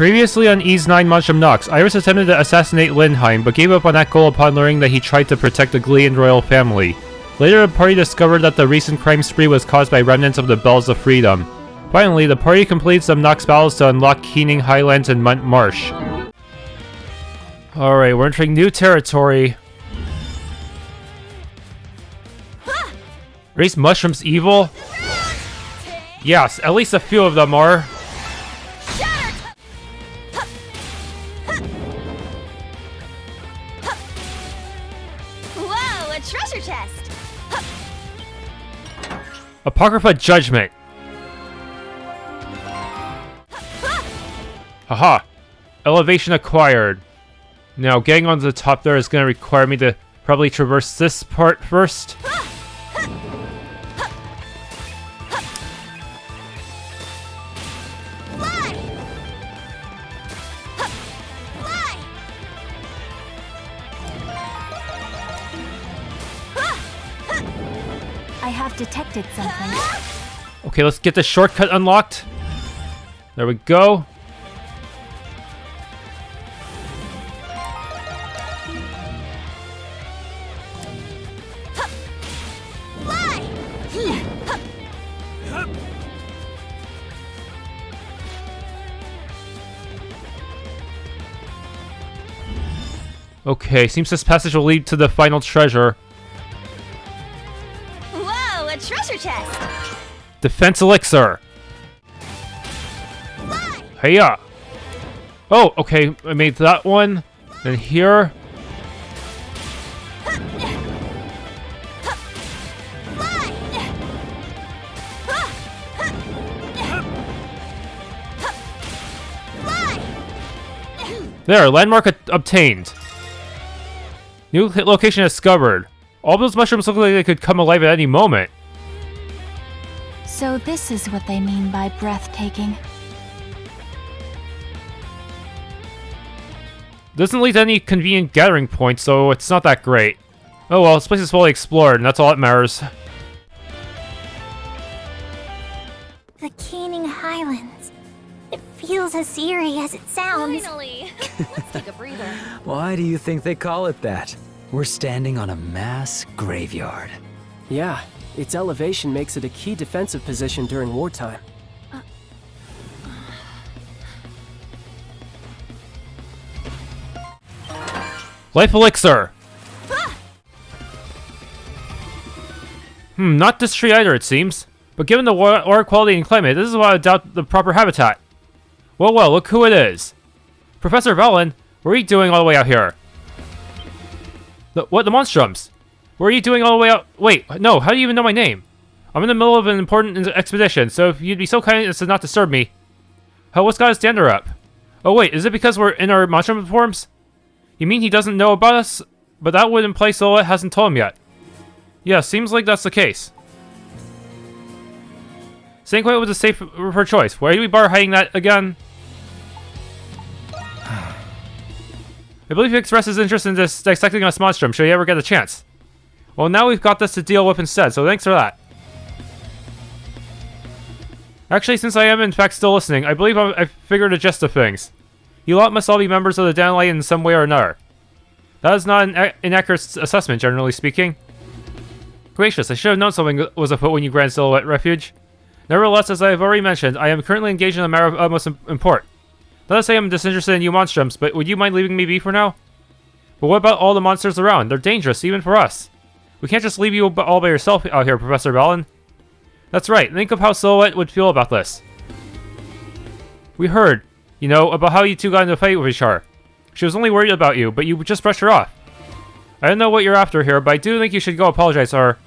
Previously on E-Mes Monstrum Nox, Iris attempted to assassinate Nihon, but gave up on that goal upon learning that he tried to protect the Glean royal family. Later, the party discovered that the recent crime spree was caused by remnants of the Bells of Freedom. Finally, the party completes some Nox battles to unlock Keening Highlands and Mundt Marsh. Alright, we're entering new territory. Are these mushrooms evil? Yes, at least a few of them are. Whoa, a treasure chest! Apocrypha Judgment. Haha. Elevation acquired. Now, getting onto the top there is going to require me to probably traverse this part first. I have detected something. Okay, let's get the shortcut unlocked. There we go. Okay, seems this passage will lead to the final treasure. Whoa, a treasure chest! Defense elixir. Hiya! Oh, okay, I made that one. And here. There, landmark obtained. New location discovered. All those mushrooms look like they could come alive at any moment. So this is what they mean by breathtaking. Doesn't lead to any convenient gathering points, so it's not that great. Oh well, this place is fully explored, and that's all that matters. The Keening Highlands. It feels as eerie as it sounds. Finally! Let's take a breather. Why do you think they call it that? We're standing on a mass graveyard. Yeah, its elevation makes it a key defensive position during wartime. Life elixir! Not this tree either, it seems. But given the water quality and climate, this is why I doubt the proper habitat. Well, look who it is. Professor Vallin, what are you doing all the way out here? The Monstrums? What are you doing all the way out? Wait, no, how do you even know my name? I'm in the middle of an important expedition, so if you'd be so kind as to not disturb me. What's got his dander up? Oh wait, is it because we're in our Monstrum forms? You mean he doesn't know about us? But that would imply Silhouette hasn't told him yet. Yeah, seems like that's the case. Staying quiet was a safer choice. Why do we bother hiding that again? I believe he expresses interest in dissecting us Monstrum should he ever get a chance. Well, now we've got this to deal with instead, so thanks for that. Actually, since I am in fact still listening, I believe I figured the gist of things. You lot must all be members of the Dandelion in some way or another. That is not an inaccurate assessment, generally speaking. Gracious, I should have known something was afoot when you granted Silhouette refuge. Nevertheless, as I have already mentioned, I am currently engaged in a matter of utmost import. Not to say I'm disinterested in you monstrums, but would you mind leaving me be for now? But what about all the monsters around? They're dangerous, even for us. We can't just leave you all by yourself out here, Professor Vallin. That's right, think of how Silhouette would feel about this. We heard, you know, about how you two got into a fight with each other. She was only worried about you, but you just brushed her off. I don't know what you're after here, but I do think you should go apologize to her.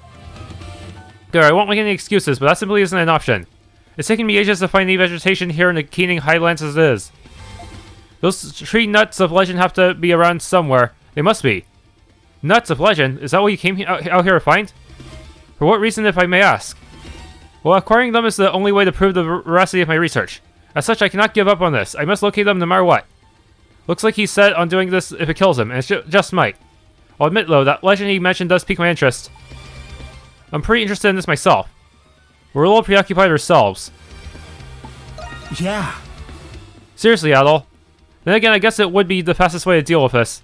There, I won't make any excuses, but that simply isn't an option. It's taken me ages to find any vegetation here in the Keening Highlands as it is. Those tree nuts of legend have to be around somewhere. They must be. Nuts of legend? Is that what you came out here to find? For what reason, if I may ask? Well, acquiring them is the only way to prove the veracity of my research. As such, I cannot give up on this. I must locate them no matter what. Looks like he's set on doing this if it kills him, and it just might. I'll admit, though, that legend he mentioned does pique my interest. I'm pretty interested in this myself. We're a little preoccupied ourselves. Yeah. Seriously, Adol. Then again, I guess it would be the fastest way to deal with this.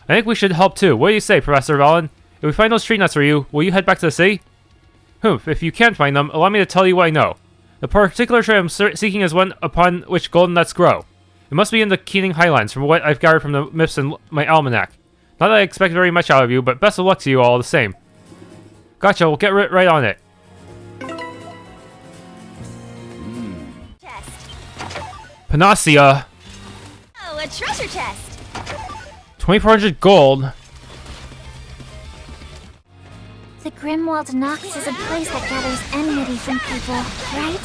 I think we should help too. What do you say, Professor Vallin? If we find those tree nuts for you, will you head back to the city? Humph, if you can't find them, allow me to tell you what I know. The particular tree I'm seeking is one upon which golden nuts grow. It must be in the Keening Highlands, from what I've gathered from the myths in my almanac. Not that I expect very much out of you, but best of luck to you all the same. Gotcha, we'll get right on it. Chest. Panacea. Oh, a treasure chest. 2,400 gold. The Grimwald Nox is a place that gathers enmity from people, right?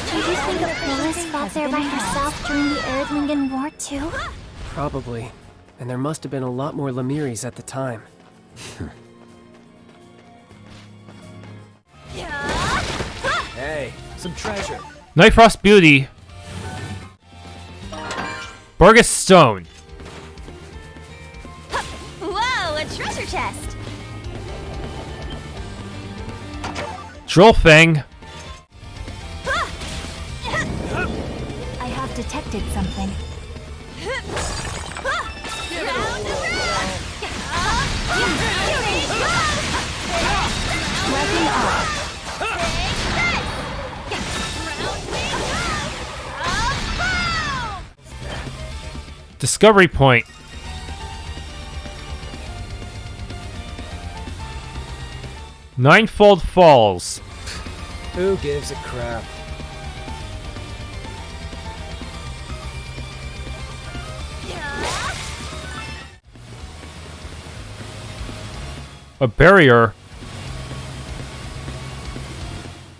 Do you think Aprilis fought there by herself during the Erdlingen War too? Probably. And there must have been a lot more Lemures at the time. Hey, some treasure. Nightfrost Beauty. Burgess Stone. Whoa, a treasure chest. Drill Fang. I have detected something. Working off. Discovery Point. Ninefold Falls. Who gives a crap? A barrier.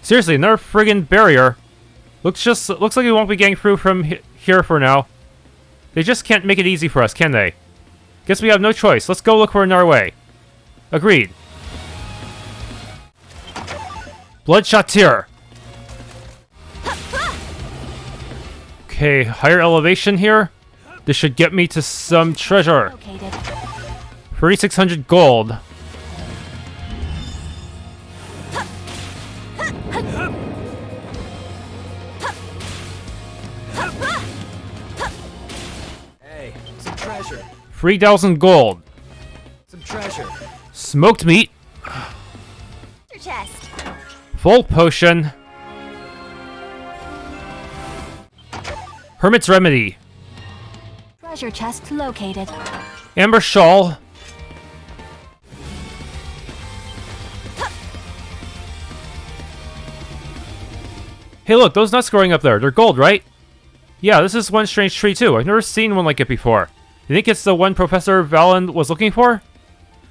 Seriously, another friggin' barrier. Looks like we won't be getting through from here for now. They just can't make it easy for us, can they? Guess we have no choice. Let's go look for another way. Agreed. Bloodshot Tear. Okay, higher elevation here. This should get me to some treasure. Located. 3,600 gold. Hey, some treasure. 3,000 gold. Some treasure. Smoked meat. Treasure chest. Full potion. Hermit's Remedy. Treasure chest located. Amber Shawl. Hey look, those nuts growing up there, they're gold, right? Yeah, this is one strange tree too. I've never seen one like it before. You think it's the one Professor Vallin was looking for?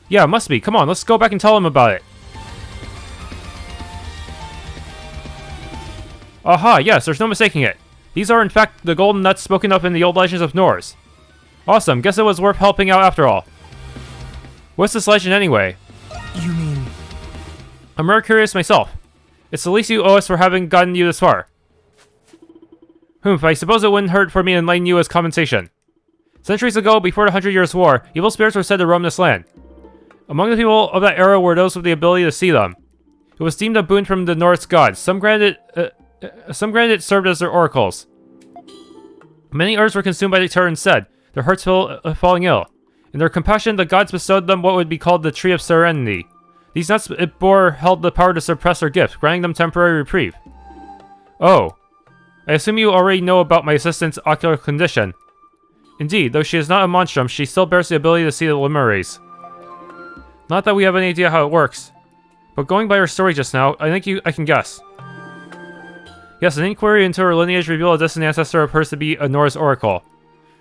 Yeah, it must be. Come on, let's go back and tell him about it. Aha, yes, there's no mistaking it. These are in fact the golden nuts spoken of in the old legends of Norse. Awesome, guess it was worth helping out after all. What's this legend anyway? You mean... I'm more curious myself. It's the least you owe us for having gotten you this far. Humph, I suppose it wouldn't hurt for me to enlighten you as compensation. Centuries ago, before the 100 Years' War, evil spirits were said to roam this land. Among the people of that era were those with the ability to see them. It was deemed a boon from the Norse gods. Some granted it served as their oracles. Many others were consumed by the terror instead, their hearts falling ill. In their compassion, the gods bestowed them what would be called the Tree of Serenity. These nuts it bore held the power to suppress their gift, granting them temporary reprieve. Oh. I assume you already know about my assistant's ocular condition. Indeed, though she is not a monstrum, she still bears the ability to see the Lemures. Not that we have any idea how it works. But going by her story just now, I think I can guess. Yes, an inquiry into her lineage revealed a distant ancestor of hers to be a Norse oracle.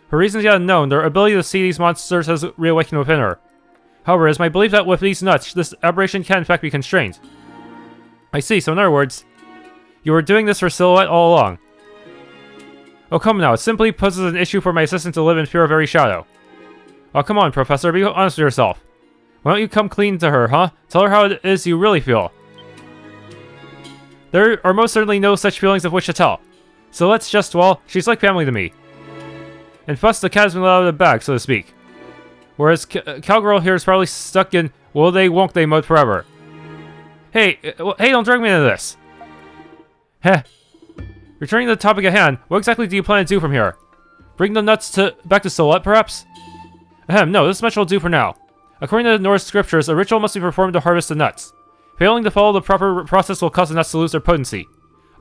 For reasons yet unknown, their ability to see these monsters has reawakened within her. However, it is my belief that with these nuts, this aberration can in fact be constrained. I see, so in other words, you were doing this for Silhouette all along. Oh come now, it simply poses an issue for my assistant to live in fear of every shadow. Oh come on, Professor, be honest with yourself. Why don't you come clean to her, huh? Tell her how it is you really feel. There are most certainly no such feelings of which to tell. So let's just, well, she's like family to me. And Fuss the cat has been let out of the bag, so to speak. Whereas Cowgirl here is probably stuck in will they, won't they mode forever. Hey, don't drag me into this. Heh. Returning to the topic at hand, what exactly do you plan to do from here? Bring the nuts back to Silhouette, perhaps? Ahem, no, this much will do for now. According to the Norse scriptures, a ritual must be performed to harvest the nuts. Failing to follow the proper process will cause the nuts to lose their potency.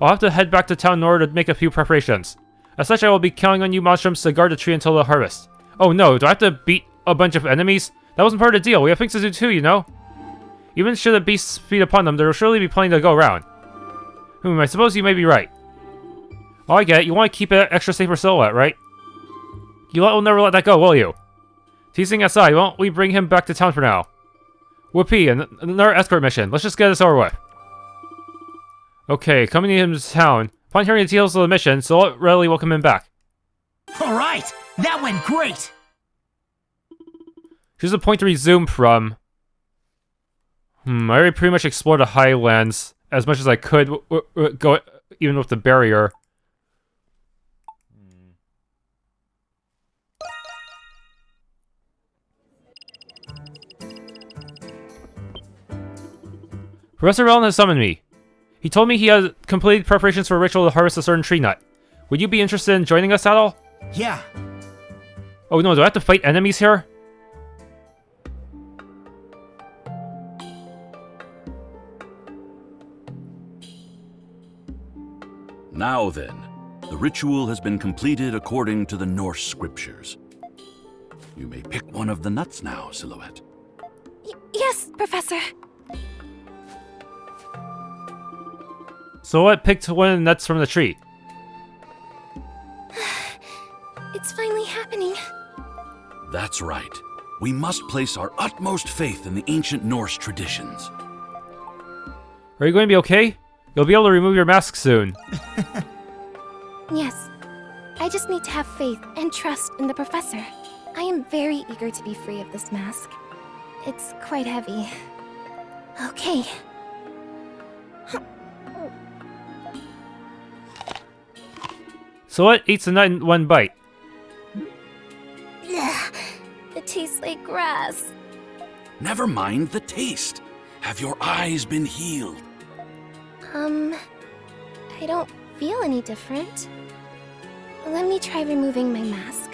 I'll have to head back to town in order to make a few preparations. As such, I will be counting on you Monstrums to guard the tree until the harvest. Oh no, do I have to beat a bunch of enemies? That wasn't part of the deal, we have things to do too, you know? Even should the beasts feed upon them, there will surely be plenty to go around. I suppose you may be right. Oh, I get it, you want to keep it extra safe for Silhouette, right? You will never let that go, will you? Teasing aside, won't we bring him back to town for now? Whoopee, another escort mission. Let's just get this over with. Okay, coming into town. Upon hearing the details of the mission, Silhouette readily welcome him back. Alright, that went great! Here's a point to resume from. I already pretty much explored the Highlands as much as I could, go even with the barrier. Professor Vallin has summoned me. He told me he had completed preparations for a ritual to harvest a certain tree nut. Would you be interested in joining us, Adol? Yeah. Oh no, do I have to fight enemies here? Now then, the ritual has been completed according to the Norse scriptures. You may pick one of the nuts now, Silhouette. Yes, Professor. Silhouette picked one of the nuts from the tree. It's finally happening. That's right. We must place our utmost faith in the ancient Norse traditions. Are you going to be okay? You'll be able to remove your mask soon. Yes. I just need to have faith and trust in the Professor. I am very eager to be free of this mask. It's quite heavy. Okay. Silhouette eats the nut in one bite. It tastes like grass. Never mind the taste. Have your eyes been healed? I don't feel any different. Let me try removing my mask.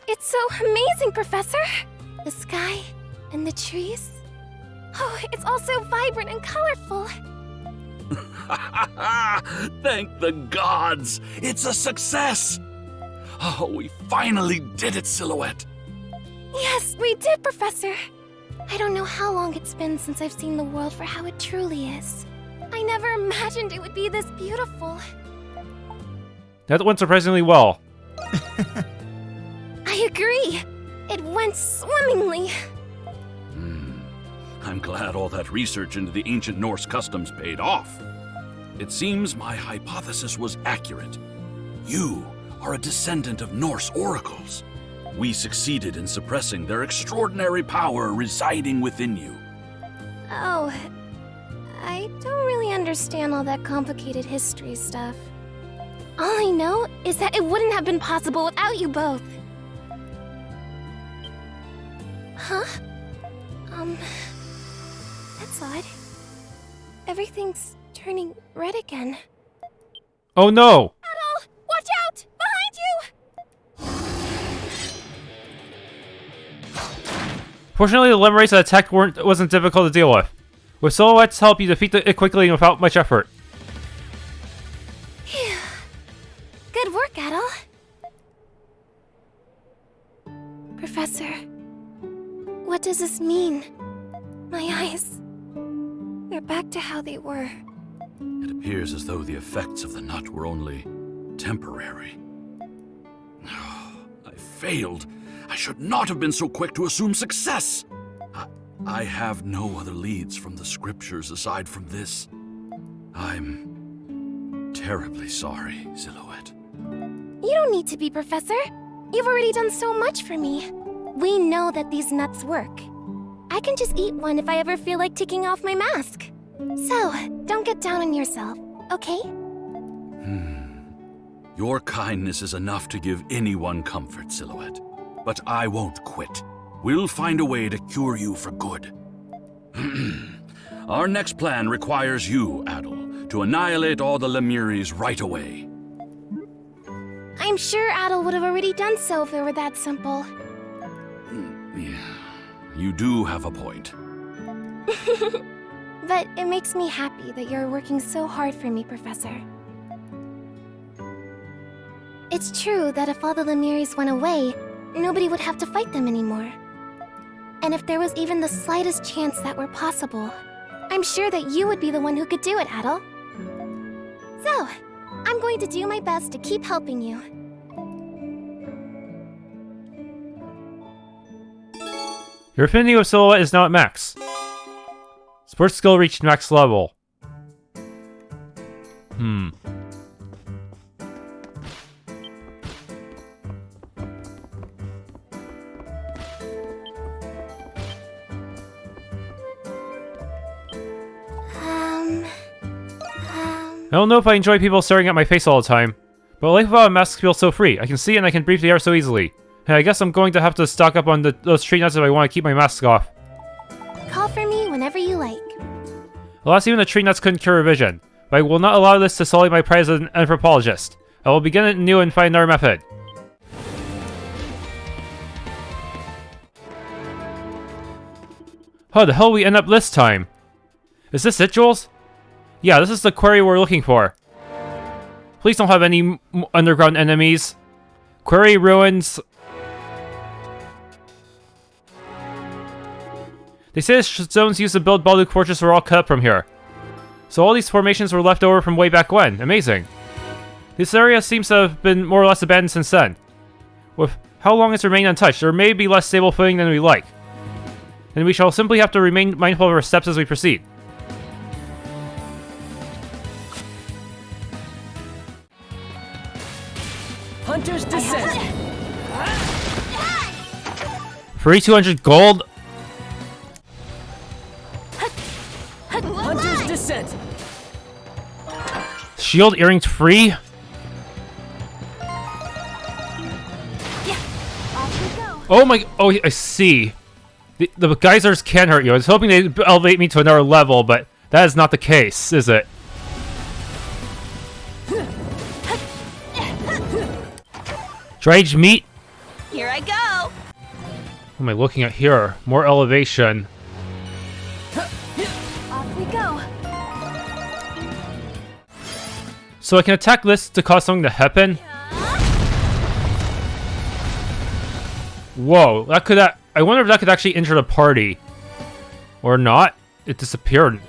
It's so amazing, Professor! The sky and the trees. Oh, it's all so vibrant and colorful. Thank the gods! It's a success! Oh, we finally did it, Silhouette! Yes, we did, Professor! I don't know how long it's been since I've seen the world for how it truly is. I never imagined it would be this beautiful. That went surprisingly well. I agree! It went swimmingly! I'm glad all that research into the ancient Norse customs paid off. It seems my hypothesis was accurate. You are a descendant of Norse oracles. We succeeded in suppressing their extraordinary power residing within you. Oh, I don't really understand all that complicated history stuff. All I know is that it wouldn't have been possible without you both. Huh? That's odd. Everything's turning red again. Oh no! Adol! Watch out! Behind you! Fortunately, the Lemures that attacked wasn't difficult to deal with. With Silhouette's help, you defeat it quickly and without much effort. Good work, Adol. Professor, what does this mean? My eyes, they're back to how they were. It appears as though the effects of the nut were only temporary. I failed. I should not have been so quick to assume success. I have no other leads from the scriptures aside from this. I'm terribly sorry, Silhouette. You don't need to be, Professor. You've already done so much for me. We know that these nuts work. I can just eat one if I ever feel like taking off my mask. So, don't get down on yourself, okay? Your kindness is enough to give anyone comfort, Silhouette. But I won't quit. We'll find a way to cure you for good. Our next plan requires you, Adol, to annihilate all the Lemures right away. I'm sure Adol would have already done so if it were that simple. Yeah, you do have a point. But it makes me happy that you're working so hard for me, Professor. It's true that if all the Lemures went away, nobody would have to fight them anymore. And if there was even the slightest chance that were possible, I'm sure that you would be the one who could do it, Adol. So, I'm going to do my best to keep helping you. Your affinity with Silhouette is now at max. Sports skill reached max level. I don't know if I enjoy people staring at my face all the time, but life without a mask feels so free. I can see and I can breathe the air so easily. Hey, I guess I'm going to have to stock up on those tree nuts if I want to keep my mask off. Call for me whenever you like. Alas, even the tree nuts couldn't cure vision, but I will not allow this to sully my pride as an anthropologist. I will begin it anew and find another method. How the hell we end up this time? Is this it, Jules? Yeah, this is the quarry we're looking for. Please don't have any underground enemies. Quarry Ruins... They say the stones used to build Balduq fortress were all cut up from here. So all these formations were left over from way back when. Amazing. This area seems to have been more or less abandoned since then. With how long it's remained untouched, there may be less stable footing than we like. And we shall simply have to remain mindful of our steps as we proceed. Hunter's Descent! Free 200 gold? Hunter's Descent! Shield earrings free? Oh my... Oh, I see. The geysers can hurt you. I was hoping they'd elevate me to another level, but that is not the case, is it? Dried meat? Here I go. What am I looking at here? More elevation. Off we go. So I can attack this to cause something to happen? Whoa, that could... I wonder if that could actually injure the party. Or not. It disappeared.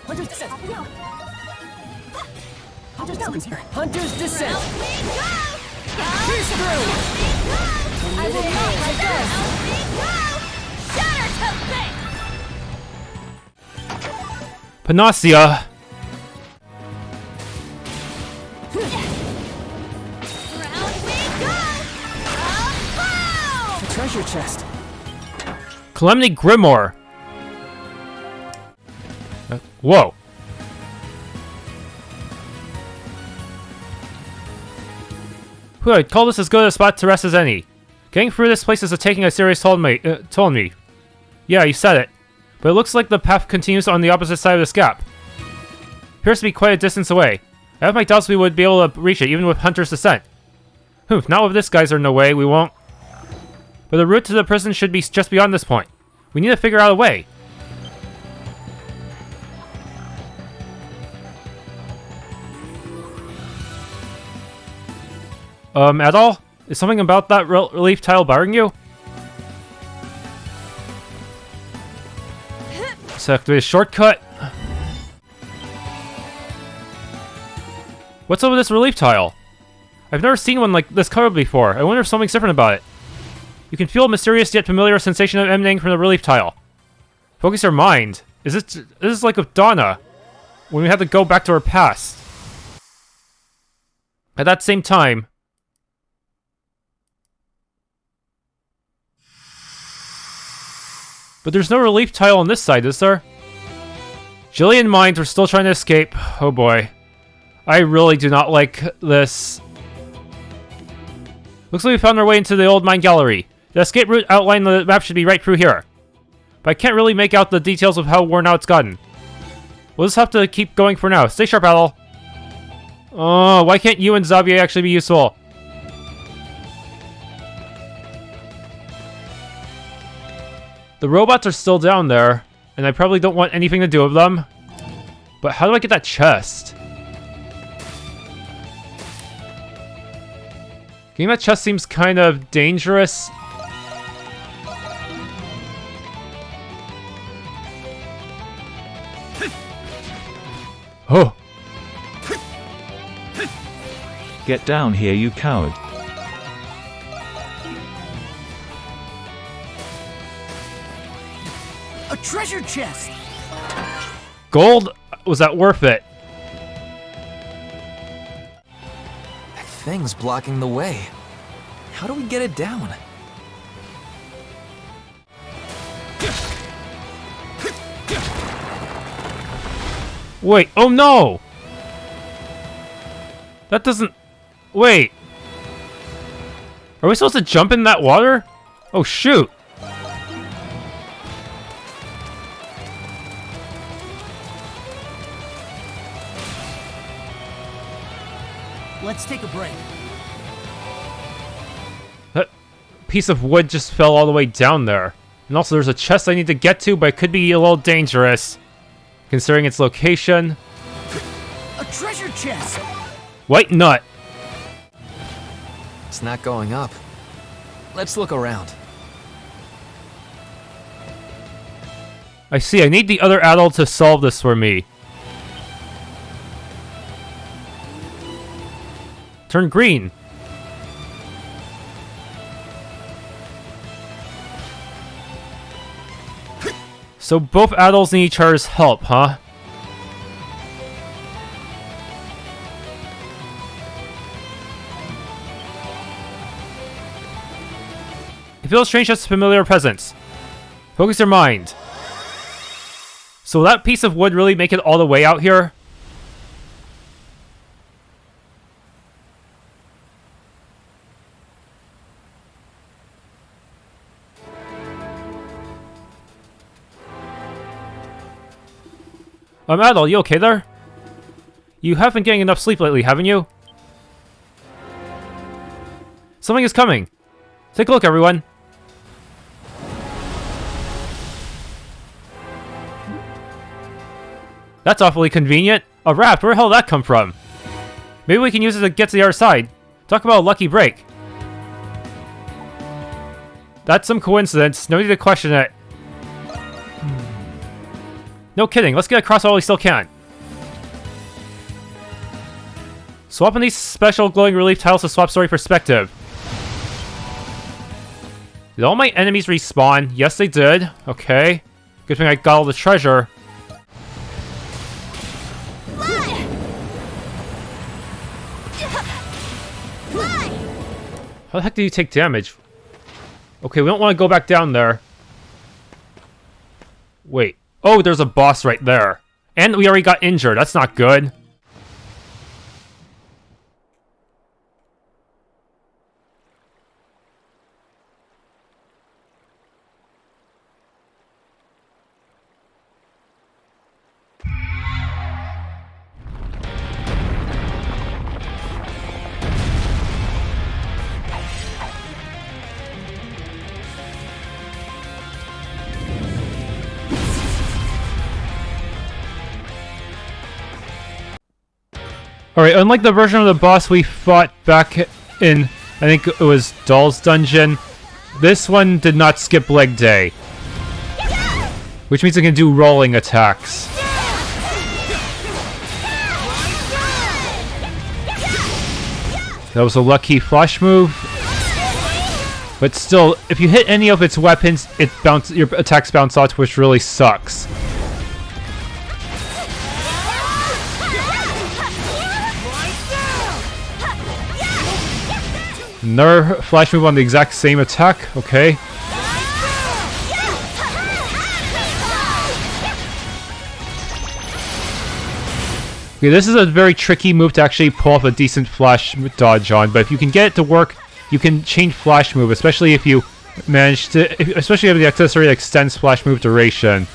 Hunter's Descent! Hunter's Descent! Pierce through! I will not let go. Panacea! The treasure chest! Calamity Grimoire! Whoa! Whew, I'd call this as good a spot to rest as any. Getting through this place is taking a serious toll on me. Yeah, you said it. But it looks like the path continues on the opposite side of this gap. Appears to be quite a distance away. I have my doubts we would be able to reach it, even with Hunter's Descent. Not with this geyser in the way, we won't. But the route to the prison should be just beyond this point. We need to figure out a way. Adol? Is something about that relief tile bothering you? So activate a shortcut. What's up with this relief tile? I've never seen one like this covered before. I wonder if something's different about it. You can feel a mysterious yet familiar sensation emanating from the relief tile. Focus your mind. This is like with Donna, when we had to go back to her past. At that same time... But there's no relief tile on this side, is there? Jillian Mines, we're still trying to escape. Oh boy. I really do not like this. Looks like we found our way into the old mine gallery. It The escape route outlined on the map should be right through here. But I can't really make out the details of how worn out it's gotten. We'll just have to keep going for now. Stay sharp, Adol. Oh, why can't you and Xavier actually be useful? The robots are still down there, and I probably don't want anything to do with them. But how do I get that chest? Getting that chest seems kind of dangerous. Oh! Get down here, you coward. A treasure chest! Gold? Was that worth it? That thing's blocking the way. How do we get it down? Wait, oh no! That doesn't... Wait. Are we supposed to jump in that water? Oh shoot! Let's take a break. That piece of wood just fell all the way down there. And also there's a chest I need to get to, but it could be a little dangerous. Considering its location. A treasure chest! White nut! It's not going up. Let's look around. I see, I need the other Adol to solve this for me. Turn green. So both Adols need each other's help, huh? It feels strange as a familiar presence. Focus your mind. So will that piece of wood really make it all the way out here? Adol, you okay there? You haven't been getting enough sleep lately, haven't you? Something is coming. Take a look, everyone. That's awfully convenient. A raft, where the hell did that come from? Maybe we can use it to get to the other side. Talk about a lucky break. That's some coincidence. No need to question it. No kidding, let's get across while we still can. Swapping these special glowing relief tiles to swap story perspective. Did all my enemies respawn? Yes, they did. Okay. Good thing I got all the treasure. How the heck do you take damage? Okay, we don't want to go back down there. Wait. Oh, there's a boss right there. And we already got injured. That's not good. Alright, unlike the version of the boss we fought back in, I think it was Doll's Dungeon, this one did not skip leg day. Which means it can do rolling attacks. That was a lucky flash move. But still, if you hit any of its weapons, your attacks bounce off, which really sucks. Another flash move on the exact same attack. Okay. Okay, this is a very tricky move to actually pull off a decent flash dodge on, but if you can get it to work, you can change flash move, especially if you manage to, especially if the accessory that extends splash move duration.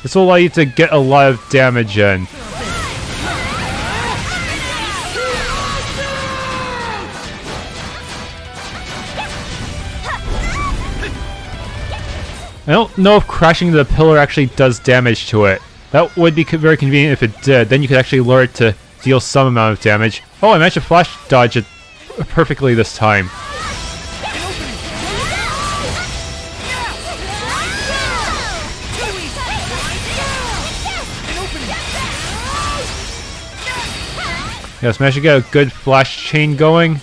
This will allow you to get a lot of damage in. I don't know if crashing into the pillar actually does damage to it. That would be very convenient if it did. Then you could actually lure it to deal some amount of damage. Oh, I managed to flash dodge it perfectly this time. Yes, managed to get a good flash chain going.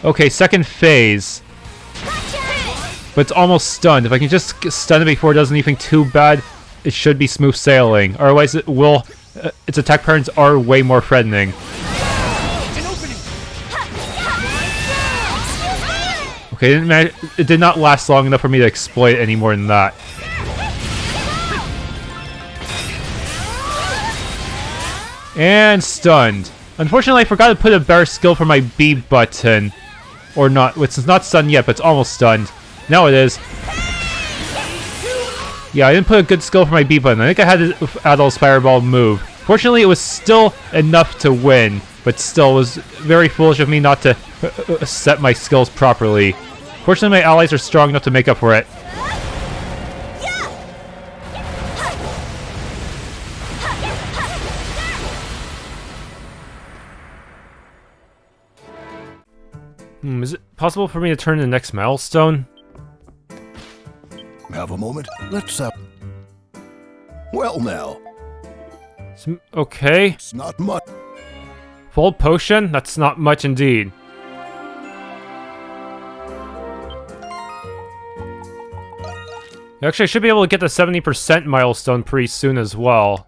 Okay, second phase. But it's almost stunned. If I can just stun it before it does anything too bad, it should be smooth sailing. Otherwise, it will. Its attack patterns are way more threatening. Okay, it did not last long enough for me to exploit any more than that. And stunned. Unfortunately, I forgot to put a better skill for my B button. Or not. It's not stunned yet, but it's almost stunned. Now it is. Yeah, I didn't put a good skill for my B button. I think I had Adol's Fireball move. Fortunately, it was still enough to win. But still, it was very foolish of me not to set my skills properly. Fortunately, my allies are strong enough to make up for it. Is it possible for me to turn to the next milestone? Have a moment. Let's well now. Okay. It's not much. Full potion? That's not much indeed. Actually, I should be able to get the 70% milestone pretty soon as well.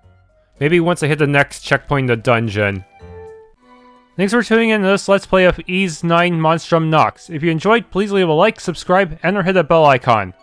Maybe once I hit the next checkpoint in the dungeon. Thanks for tuning in to this Let's Play of E-Mes 9 Monstrum Nox. If you enjoyed, please leave a like, subscribe, and or hit the bell icon.